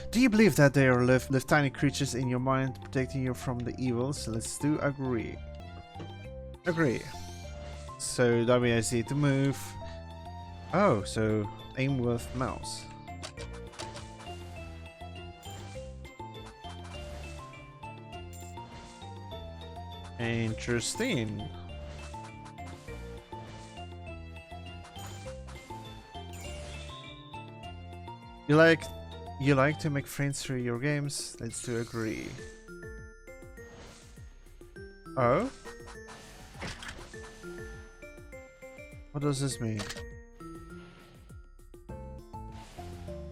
Do you believe that there are live tiny creatures in your mind protecting you from the evils? Let's do agree. Agree. So that means I need to move. Oh, so aim with mouse. Interesting. You like to make friends through your games? Let's do agree. Oh? What does this mean?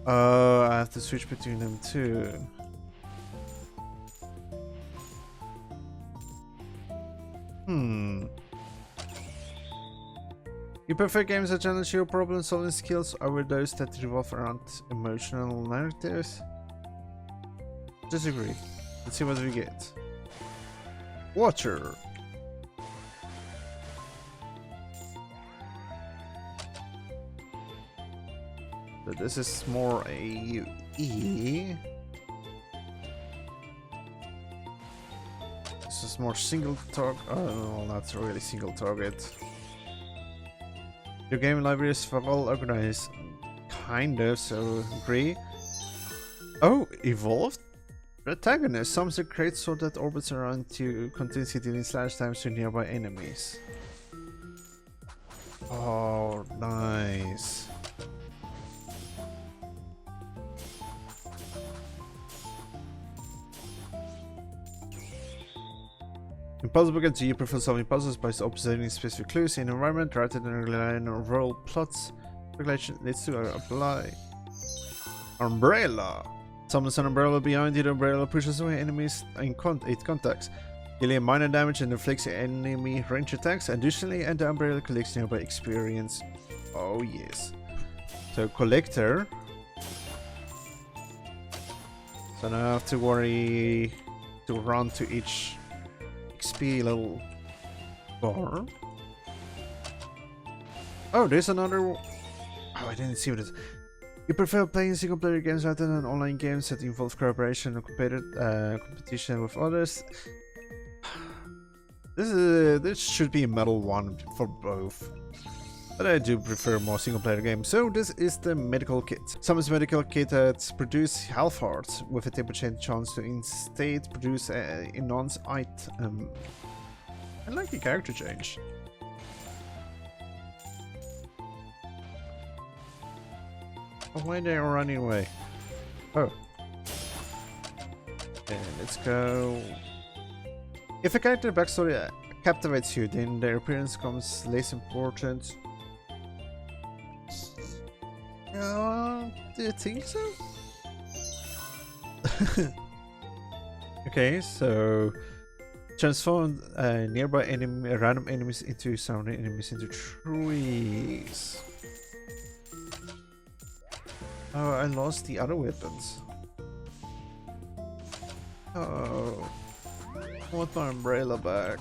Oh, I have to switch between them too. You prefer games that challenge your problem-solving skills over those that revolve around emotional narratives? Disagree. Let's see what we get. Water. So this is more a E. This is more single target. Oh, no, not really single target. Your game library is well organized. Kind of, so agree. Oh, evolved? Protagonist summons a great sword that orbits around you, continuously dealing slash damage to nearby enemies. Oh, nice. Impossible games. You prefer solving puzzles by observing specific clues in environment rather than relying on role plots. Regulation needs to apply. Umbrella. Summons an umbrella behind you. The umbrella pushes away enemies in contacts, dealing minor damage and inflicts enemy range attacks. Additionally, and the umbrella collects nearby experience. Oh yes. So collector. So now I have to worry to run to each XP little bar. Oh, there's another. Oh, I didn't see what it is. You prefer playing single player games rather than online games that involve cooperation and competition with others? This should be a medal one for both. But I do prefer more single player games. So this is the medical kit. Summons medical kit that produce health hearts with a 10% chance to instead produce a enhanced item. I like the character change. Oh, why are they running away? Oh. And let's go. If a character backstory captivates you, then their appearance becomes less important. Do you think so? Okay, so transform nearby random enemies into surrounding enemies into trees. Oh, I lost the other weapons. Oh, I want my umbrella back.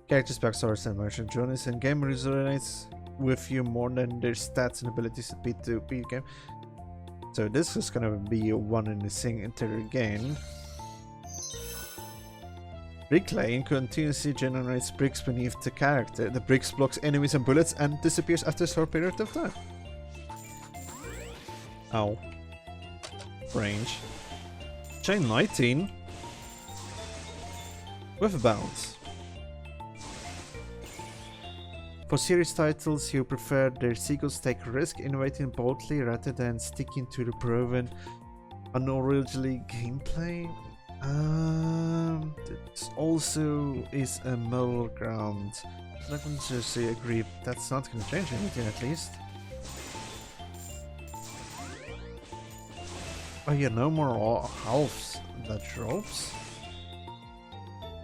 Characters' backstories and emotional journeys in game resonates with you more than their stats and abilities to beat the game. So this is gonna be one in the same entire game. Bricklaying continuously generates bricks beneath the character. The bricks blocks enemies and bullets and disappears after a short period of time. Ow. Range. Chain 19. With a bounce. For series titles, you prefer their sequels take risk, innovating boldly rather than sticking to the proven unoriginal gameplay. This also is a middle ground. I'm going to say agree. That's not going to change anything, at least. Oh yeah, no more halves that drops.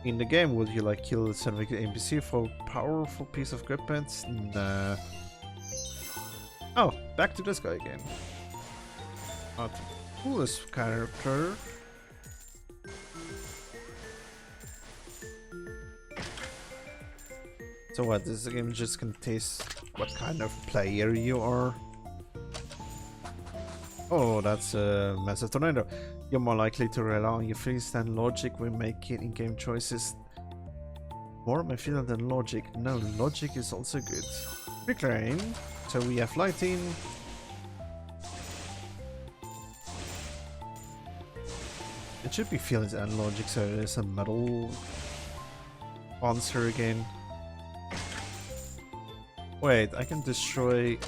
In the game, would you like kill a certain NPC for a powerful piece of equipment? Nah. Oh, back to this guy again. Not the coolest character. So what, this game just gonna taste what kind of player you are? Oh, that's a massive tornado. You're more likely to rely on your feelings than logic when making in-game choices. More my feeling than logic. No, logic is also good. Reclaim. So we have lighting. It should be feelings and logic, so there's a metal answer again. Wait, I can destroy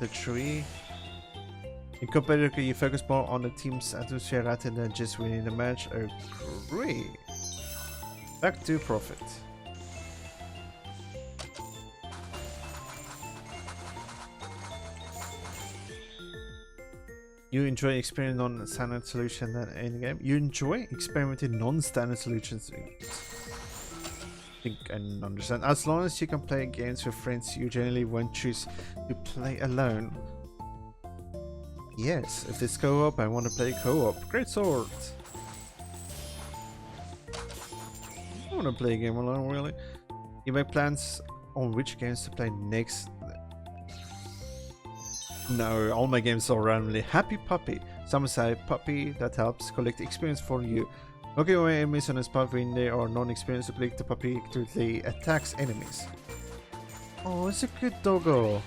the tree. In competitive, you focus more on the team's atmosphere rather than just winning the match. Agree. Back to profit. You enjoy experimenting non-standard solutions in game. You enjoy experimenting non-standard solutions. I think I understand. As long as you can play games with friends, you generally won't choose to play alone. Yes, if it's co-op, I want to play co-op. Great sword! I want to play a game alone, really. You make plans on which games to play next. No, all my games are randomly. Happy puppy. Some say puppy that helps collect experience for you. Okay, when enemies on a spot when they are non-experienced to collect the puppy actively attacks enemies. Oh, it's a good doggo.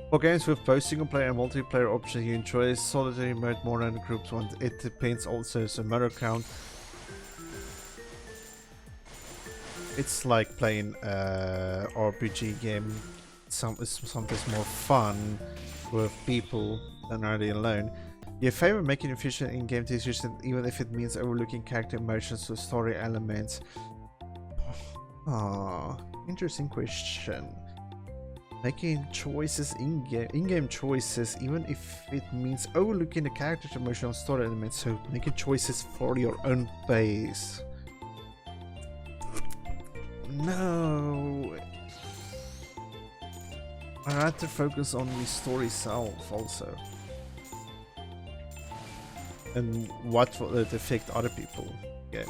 For games with both single player and multiplayer options, you enjoy solitary mode more than groups one. It depends also on murder count. It's like playing RPG game. Something's more fun with people than are they alone. You favor making efficient in-game decisions even if it means overlooking character emotions or story elements. Ah, interesting question. Making choices in-game choices, even if it means overlooking the character's emotional story elements, so making choices for your own pace. No, I had to focus on the story itself also, and what will it affect other people. Okay.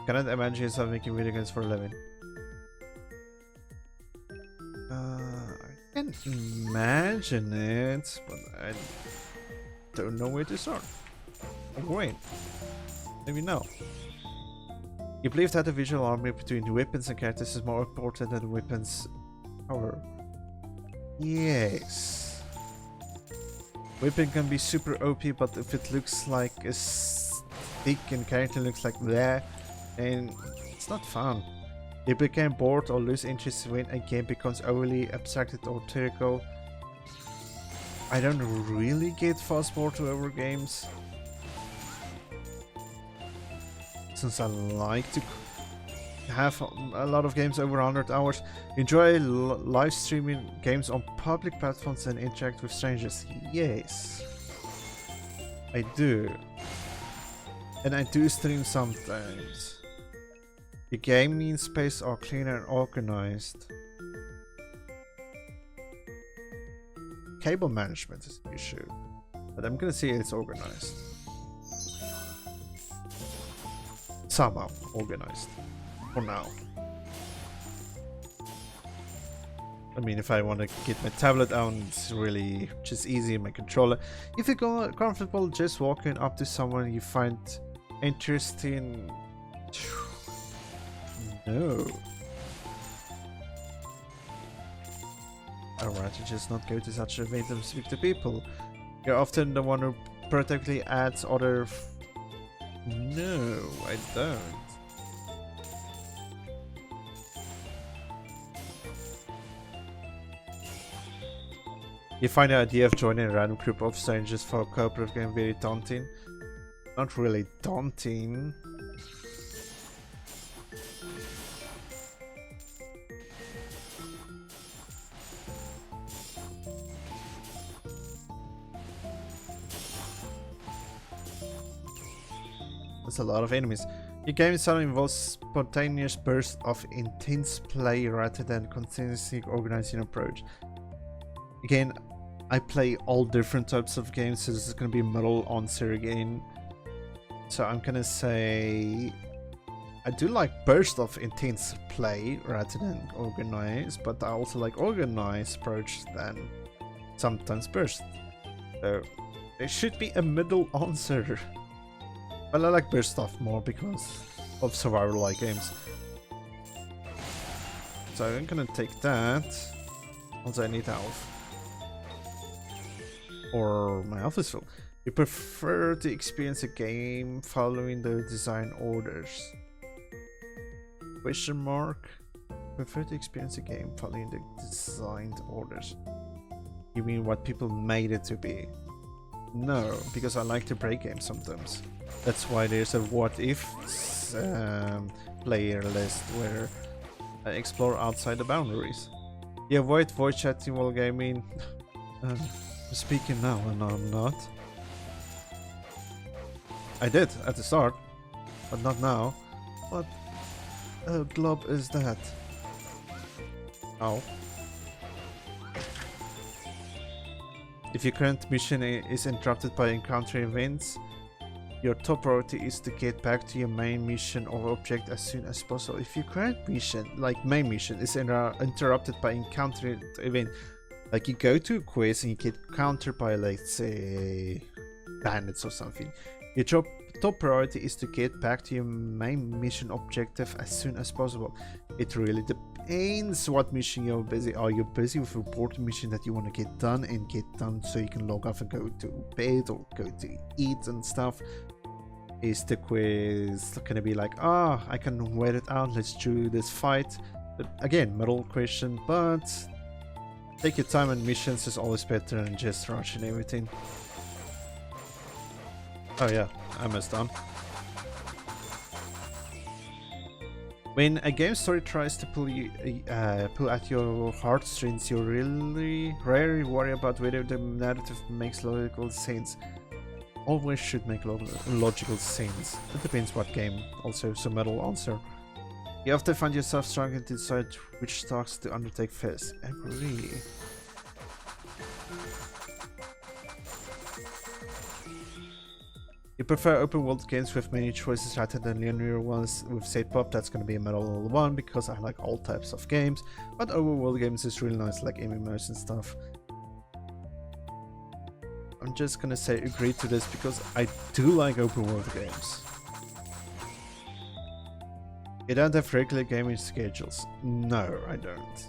Cannot imagine yourself making video games for a living. I can imagine it, but I don't know where to start. Oh, wait, maybe no. You believe that the visual harmony between the weapons and characters is more important than the weapons' power? Yes. Weapon can be super OP, but if it looks like a stick and character looks like that, then it's not fun. You become bored or lose interest when a game becomes overly abstracted or theoretical. I don't really get fast forward over games, since I like to have a lot of games over 100 hours. Enjoy live streaming games on public platforms and interact with strangers. Yes, I do. And I do stream sometimes. The gaming space are clean and organized. Cable management is an issue, but I'm gonna say it's organized. Somehow organized. For now. I mean, if I want to get my tablet out, it's really just easy in my controller. If you go comfortable just walking up to someone you find interesting. No. I'd rather just not go to such an event and speak to people. You're often the one who practically adds other. No, I don't. You find the idea of joining a random group of strangers for a cooperative game very daunting? Not really daunting. There's a lot of enemies. Your game style involves spontaneous bursts of intense play rather than continuously organizing approach. Again, I play all different types of games, so this is going to be a middle answer again. So I'm going to say I do like burst of intense play rather than organized, but I also like organized approach than sometimes burst. So there should be a middle answer. But I like burst stuff more because of survival-like games. So I'm gonna take that. Also I need health. Or my health is full. You prefer to experience a game following the design orders? Question mark. Prefer to experience a game following the designed orders. You mean what people made it to be? No, because I like to break games sometimes. That's why there's a what if player list where I explore outside the boundaries. You avoid voice chatting while gaming. I'm speaking now and I'm not. I did at the start, but not now. What glob is that? Oh. If your current mission is interrupted by encountering events, your top priority is to get back to your main mission or object as soon as possible. If your current mission, like main mission, is interrupted by encountering an event, like you go to a quest and you get countered by, let's say, bandits or something, your top priority is to get back to your main mission objective as soon as possible. It really depends what mission you're busy. Are you busy with a important mission that you want to get done so you can log off and go to bed or go to eat and stuff? Is the quiz gonna be like, I can wait it out, let's do this fight? But again, middle question, but take your time, and missions is always better than just rushing everything. Oh yeah, I messed up. When a game story tries to pull at your heartstrings, you really rarely worry about whether the narrative makes logical sense. Always should make logical sense. It depends what game. Also, so middle answer. You often find yourself struggling to decide which tasks to undertake first. Agree. You prefer open world games with many choices rather than linear ones with set pop? That's gonna be a middle one because I like all types of games, but open world games is really nice, like MMOs and stuff. I'm just gonna say agree to this because I do like open world games. You don't have regular gaming schedules? No, I don't.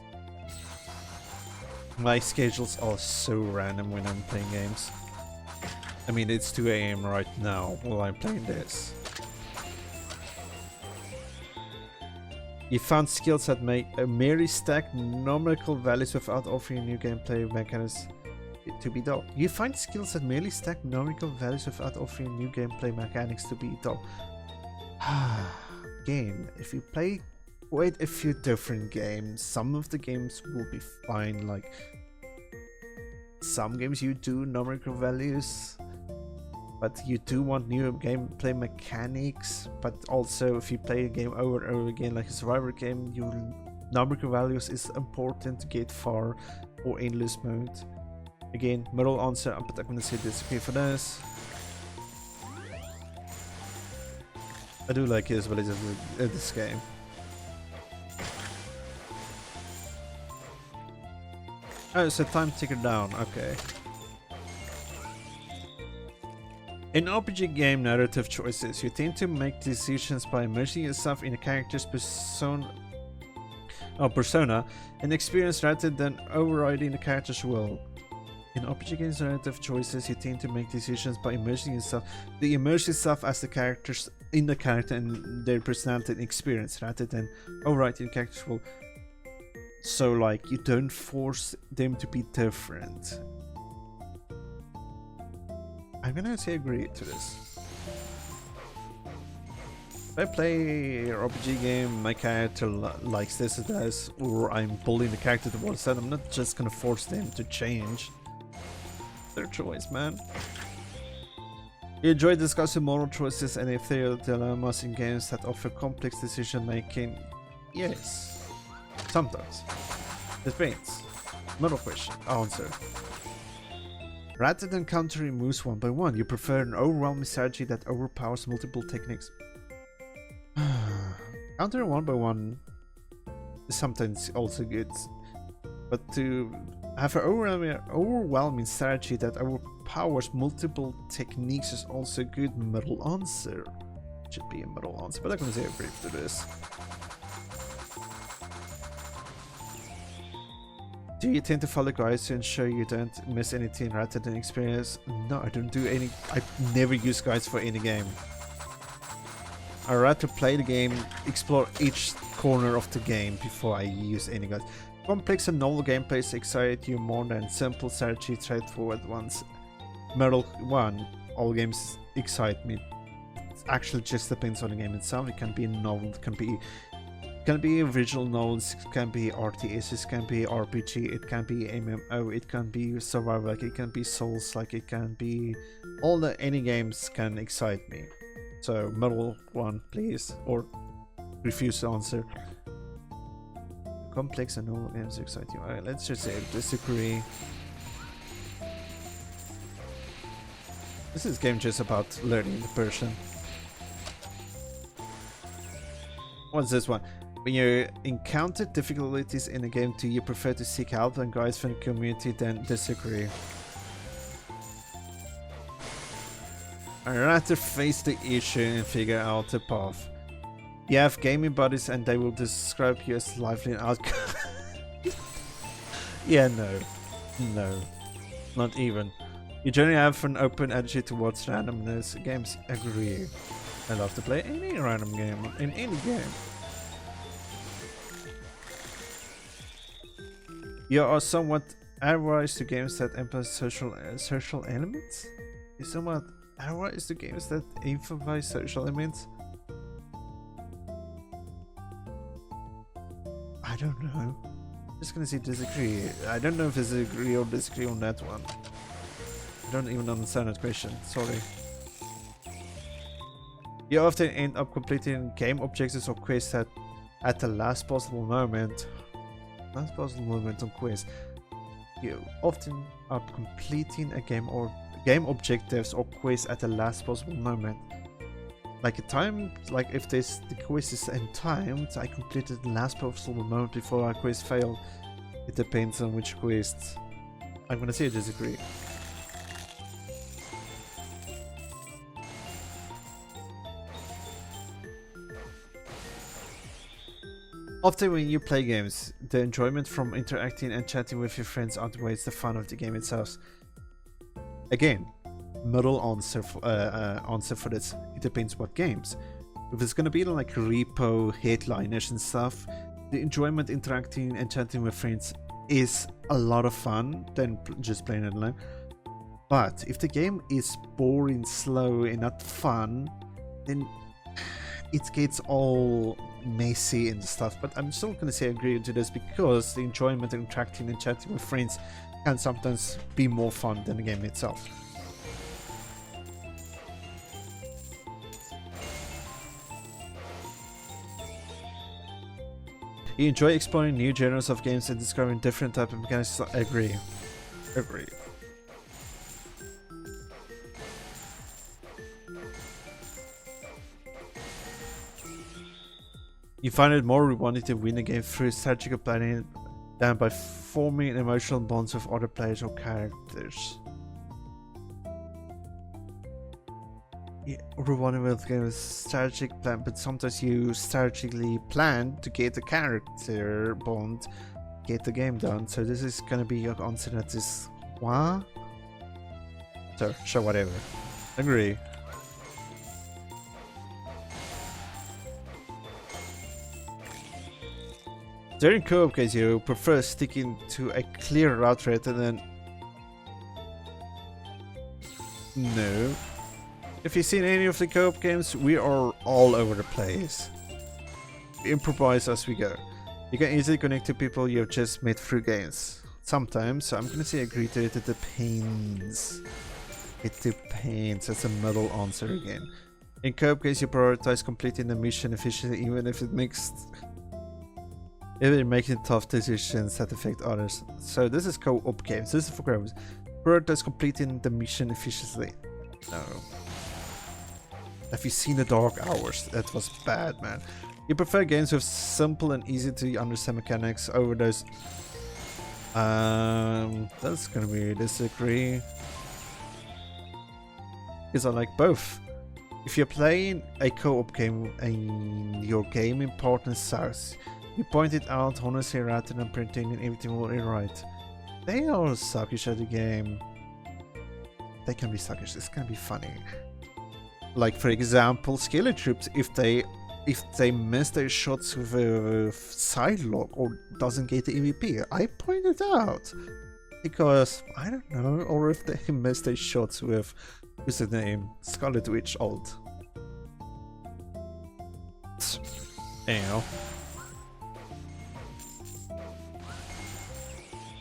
My schedules are so random when I'm playing games. I mean, it's 2 AM right now while I'm playing this. You found skills that may merely stack numerical values without offering new gameplay mechanics to be dull. You find skills that merely stack numerical values without offering new gameplay mechanics to be dull. Again, if you play quite a few different games, some of the games will be fine. Like some games you do numerical values, but you do want new gameplay mechanics. But also, if you play a game over and over again, like a survivor game, your numerical values is important to get far, or endless mode. Again, middle answer, but I'm gonna say disappear for this. I do like his ability in this game. Oh, so time ticker down, okay. In RPG game narrative choices, you tend to make decisions by immersing yourself in a character's persona and experience rather than overriding the character's will. In RPG games narrative choices, you tend to make decisions by immersing yourself. You immerse yourself as the characters in the character and their personality and experience rather than overriding the character's will. So like you don't force them to be different. I'm gonna say agree to this. If I play an RPG game, my character likes this or that, or I'm bullying the character towards that, I'm not just gonna force them to change. Their choice, man. You enjoy discussing moral choices and ethereal dilemmas in games that offer complex decision making? Yes. Sometimes. Depends. Middle question. Answer. Rather than countering moves one by one, you prefer an overwhelming strategy that overpowers multiple techniques. Counter one by one is sometimes also good, but to have an overwhelming strategy that overpowers multiple techniques is also a good middle answer. Should be a middle answer, but I'm gonna say a brief to this. Do you tend to follow guides to ensure you don't miss anything rather than experience? No, I don't do any. I never use guides for any game. I rather play the game, explore each corner of the game before I use any guides. Complex and novel gameplays excite you more than simple strategy straightforward ones. Middle one, all games excite me. It actually just depends on the game itself. It can be novel, it can be original novels, it can be RTS, it can be RPG, it can be MMO, it can be survival, like it can be Souls, like it can be any games can excite me. So middle one, please, or refuse to answer. Complex and novel games excite you. Alright, let's just say disagree. This is game just about learning the person. What's this one? When you encounter difficulties in a game, do you prefer to seek help and guides from the community than disagree? I'd rather face the issue and figure out the path. You have gaming buddies and they will describe you as lively and outcome. Yeah, no, not even. You generally have an open attitude towards randomness. Games, agree. I love to play any random game in any game. You are somewhat averse to games that emphasize social elements? You're somewhat averse to games that emphasize social elements? I don't know. I'm just gonna say disagree. I don't know if it's agree or disagree on that one. I don't even understand that question. Sorry. You often end up completing game objectives or quests at the last possible moment. Last possible moment on quest. You often are completing a game or game objectives or quests at the last possible moment. Like if the quest is in time, I completed the last possible moment before our quest failed. It depends on which quest. I'm gonna say I disagree. Often when you play games, the enjoyment from interacting and chatting with your friends outweighs the fun of the game itself. Again, middle answer for this. It depends what games. If it's gonna be like repo, headliners and stuff, the enjoyment interacting and chatting with friends is a lot of fun than just playing it alone. But if the game is boring, slow and not fun, then it gets all messy and stuff. But I'm still gonna say agree to this because the enjoyment of interacting and chatting with friends can sometimes be more fun than the game itself. You enjoy exploring new genres of games and discovering different types of mechanics. Agree. Agree. You find it more rewarding to win a game through strategical planning than by forming emotional bonds with other players or characters. Yeah, rewarding with games strategic plan, but sometimes you strategically plan to get the character bond, get the game done. So this is gonna be your answer. That is what? So sure, whatever. Agree. During co-op games, you prefer sticking to a clear route rather than... No. If you've seen any of the co-op games, we are all over the place. We improvise as we go. You can easily connect to people you've just met through games. Sometimes, so I'm gonna say agree to it, it depends. It depends, that's a middle answer again. In co-op games, you prioritize completing the mission efficiently even if it makes... If you're making tough decisions that affect others. So this is co-op games, this is for growers. Prioritize completing the mission efficiently. No. Have you seen the Dark Hours? That was bad, man. You prefer games with simple and easy to understand mechanics over those. That's gonna be a disagree. Because I like both. If you're playing a co-op game and your gaming partner sucks, you point it out honestly rather than pretending everything will be right. They are suckish at the game. They can be suckish, it's gonna be funny. Like for example, Skillet Troops, if they miss their shots with a side lock or doesn't get the EVP, I point it out. Because, I don't know, or if they miss their shots with, what's the name? Scarlet Witch ult. Anyhow.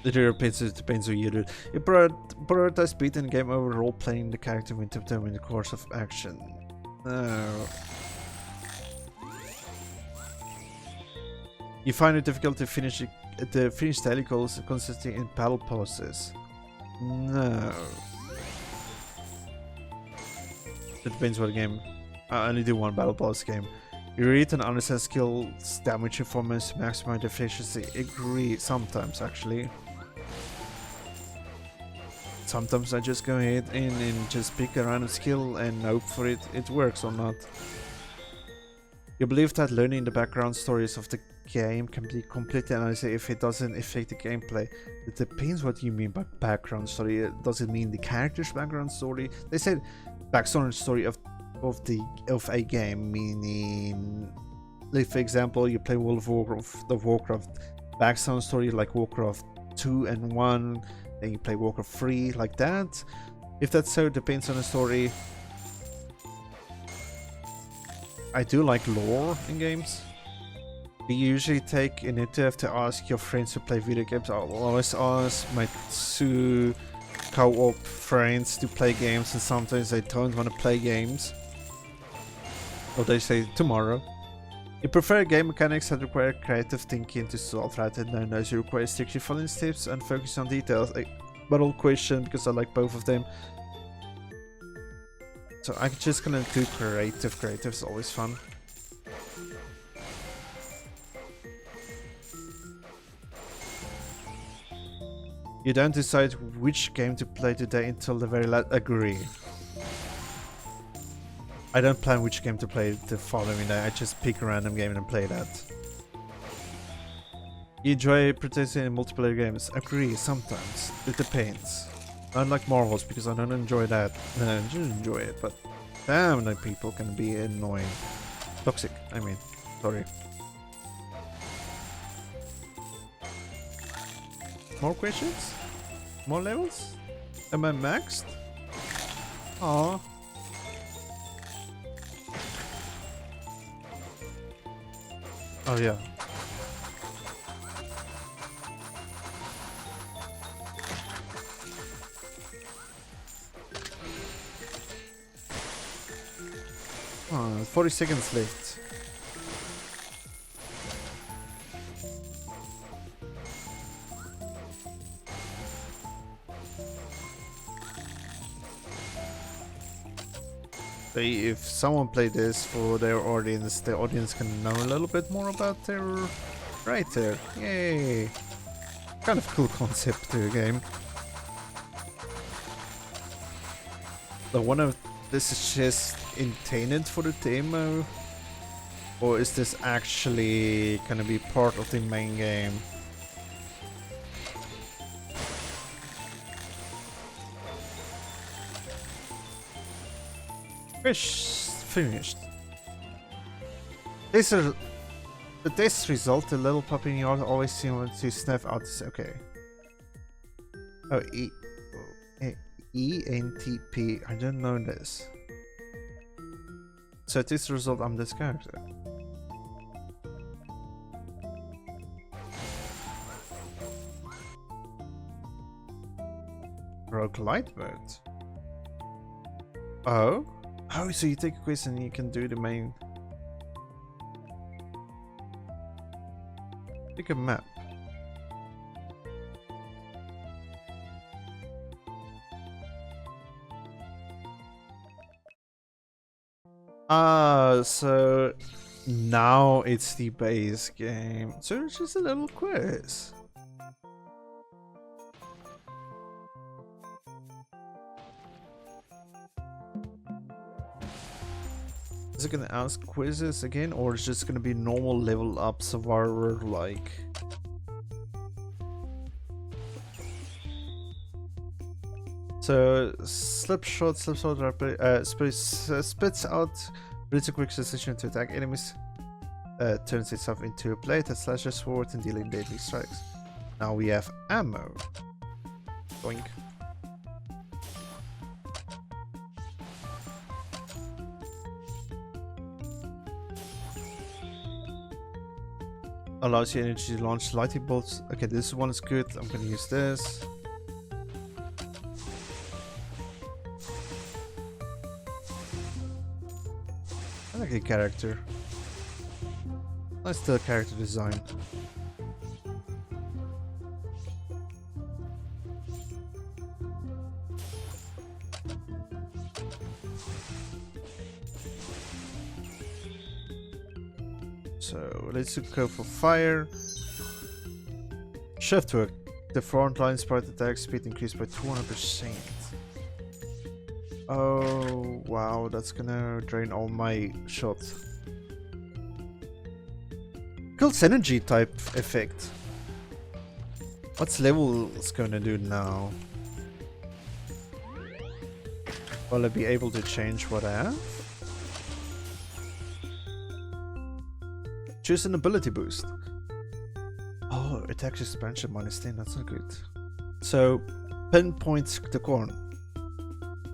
It depends who you do. You prioritize beating the game over role-playing the character when determining the course of action. No. You find it difficult to finish daily goals consisting in battle passes. No. It depends what game. I only do one battle pass game. You read and understand skills, damage performance, maximize efficiency. Agree, sometimes actually. Sometimes I just go ahead and just pick a random skill and hope for it works or not. You believe that learning the background stories of the game can be completely analyzed if it doesn't affect the gameplay. It depends what you mean by background story. Does it mean the character's background story? They said background story of a game, meaning, like for example, you play World of Warcraft, background story like Warcraft 2 and 1, then you play Warcraft 3 like that. If that's so, it depends on the story. I do like lore in games. You usually take initiative to ask your friends to play video games. I'll always ask my two co-op friends to play games, and sometimes they don't want to play games. Or they say tomorrow. You prefer game mechanics that require creative thinking to solve rather than those who require strictly following steps and focus on details. But I'll question because I like both of them. So I'm just gonna do creative. Creative is always fun. You don't decide which game to play today until the very last. Agree. I don't plan which game to play the following day. I just pick a random game and play that. You enjoy participating in multiplayer games. Agree, sometimes. It depends. Unlike Marvels, because I don't enjoy that. I just enjoy it, but damn, the people can be annoying. Toxic, I mean. Sorry. More questions? More levels? Am I maxed? Aww. Oh yeah. Oh, 40 seconds left. If someone played this for their audience, the audience can know a little bit more about their writer. Yay! Kind of cool concept to a game. I wonder if this is just intended for the demo, or is this actually gonna be part of the main game? Finished. The test result, the little puppy in your always seem to sniff out. Okay. Oh, ENTP. I didn't know this. So this result, I'm this character. Roguelite mode. Oh. Oh, so you take a quiz and you can do the main. Pick a map. So Now it's the base game. So it's just a little quiz. Is it gonna ask quizzes again, or is it just gonna be normal level up survivor like? So slipshot spits out really quick succession to attack enemies. Turns itself into a blade that slashes forward and dealing deadly strikes. Now we have ammo. Boink. Allows you energy to launch lightning bolts. Okay, this one is good. I'm gonna use this. I like the character. Nice the character design. So let's go for fire. Shift work. The front line sprite attack speed increased by 200%. Oh wow, that's gonna drain all my shots. Cool synergy type effect. What's levels gonna do now? Will I be able to change what I have? Choose an ability boost. Oh, attack expansion -10, that's not good. So, pinpoint the corn.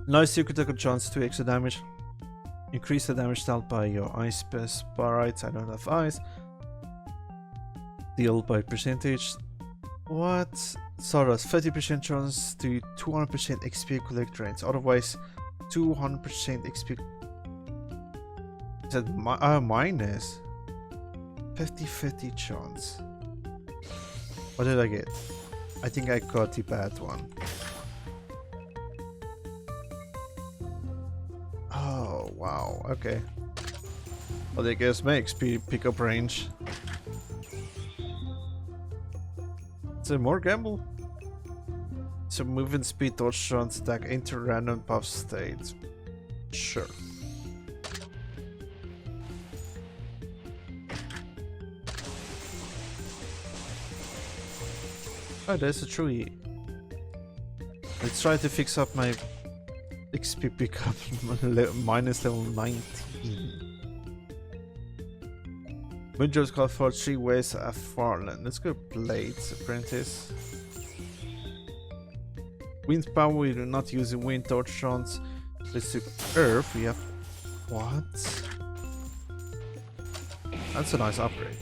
Nice critical chance to extra damage. Increase the damage dealt by your ice sprites. I don't have ice. Deal by percentage. What? Saras, 30% chance to 200% XP collect rates. Otherwise, 200% XP. Is that minus? 50-50 chance. What did I get? I think I got the bad one. Oh, wow. Okay. Well, I guess my XP pickup range. Is there more gamble? So movement speed, dodge chance, attack, enter random buff state. Sure. Oh, there's a tree. Let's try to fix up my XP pickup minus level 19. Moonjob's called for 3 ways of Farland. Let's go Blades Apprentice. Wind power, we do not use wind torch chance. Let's do Earth. We have what? That's a nice upgrade.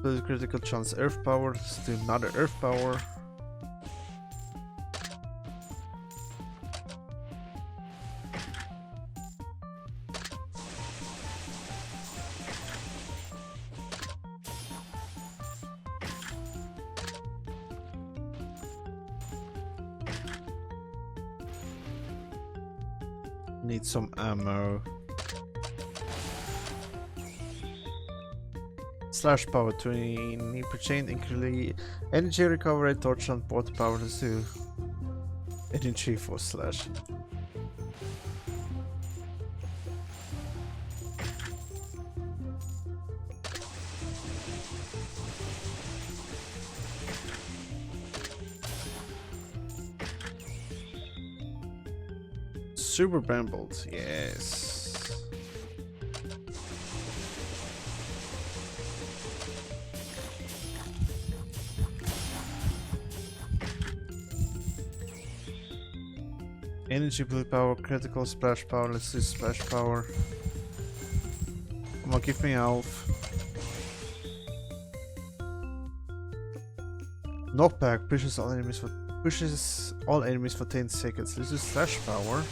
The critical chance Earth power. Let's do another Earth power. Need some ammo. Slash power 20%, increase energy recovery, torch and water power to energy for slash. Super brambled, yes. Energy blue power, critical splash power. Let's do splash power. Come on, give me health. Knockback pushes all enemies for 10 seconds. Let's do slash power.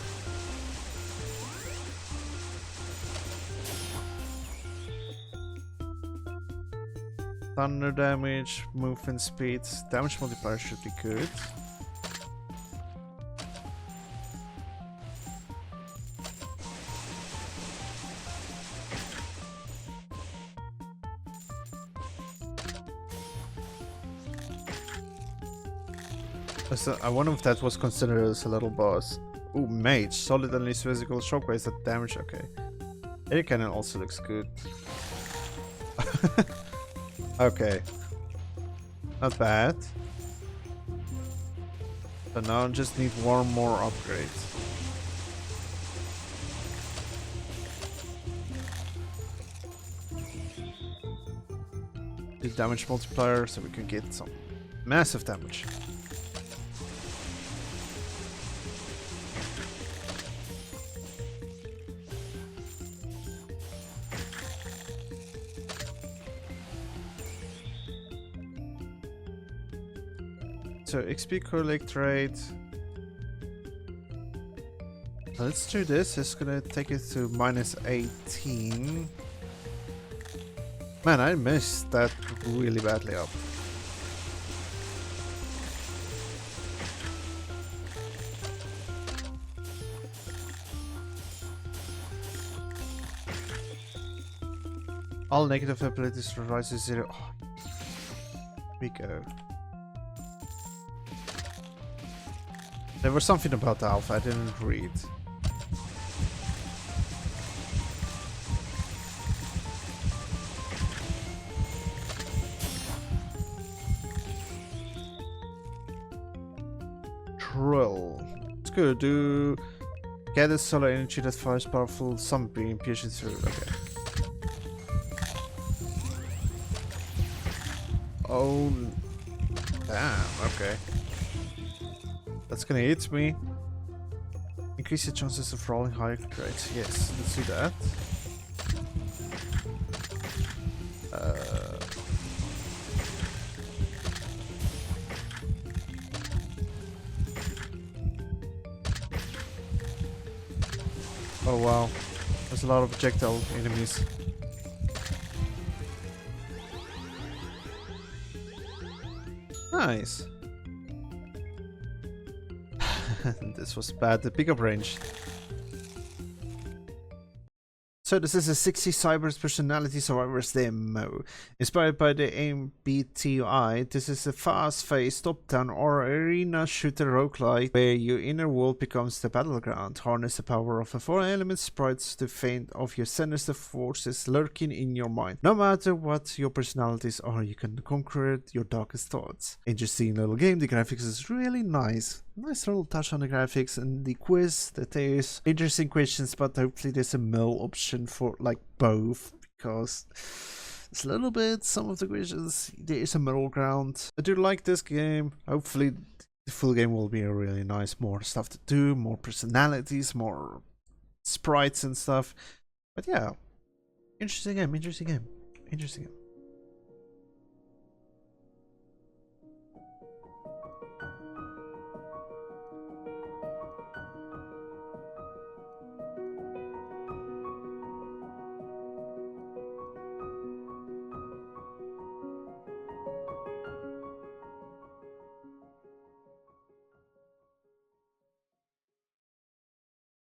Thunder damage, movement speed, damage multiplier should be good. So I wonder if that was considered as a little boss. Ooh, mage. Solid unleash physical shockwaves that damage. Okay. Air cannon also looks good. Okay. Not bad. So now I just need one more upgrade. The damage multiplier so we can get some massive damage. So XP collect rate. Let's do this. It's gonna take it to -18. Man, I messed that really badly up. All negative abilities rise to 0. Oh, here we go. There was something about the alpha I didn't read. Drill. It's good. Do gather solar energy that fires powerful sunbeam piercing through. Okay. Oh, damn. Okay. That's gonna hit me. Increase the chances of rolling higher rates. Yes, let's do that. Oh wow, there's a lot of projectile enemies. Nice. This was bad, the pickup range. So this is a 60 Cyber's Personality Survivors demo. Inspired by the MBTI, this is a fast-paced top-down or arena shooter roguelike where your inner world becomes the battleground. Harness the power of the 4-element sprites to fend off your sinister forces lurking in your mind. No matter what your personalities are, you can conquer your darkest thoughts. Interesting little game, the graphics is really nice. Nice little touch on the graphics and the quiz that there's interesting questions, but hopefully there's a mill option for like both, because it's a little bit, some of the questions there is a middle ground. I do like this game. Hopefully the full game will be a really nice, more stuff to do, more personalities, more sprites and stuff. But yeah, interesting game.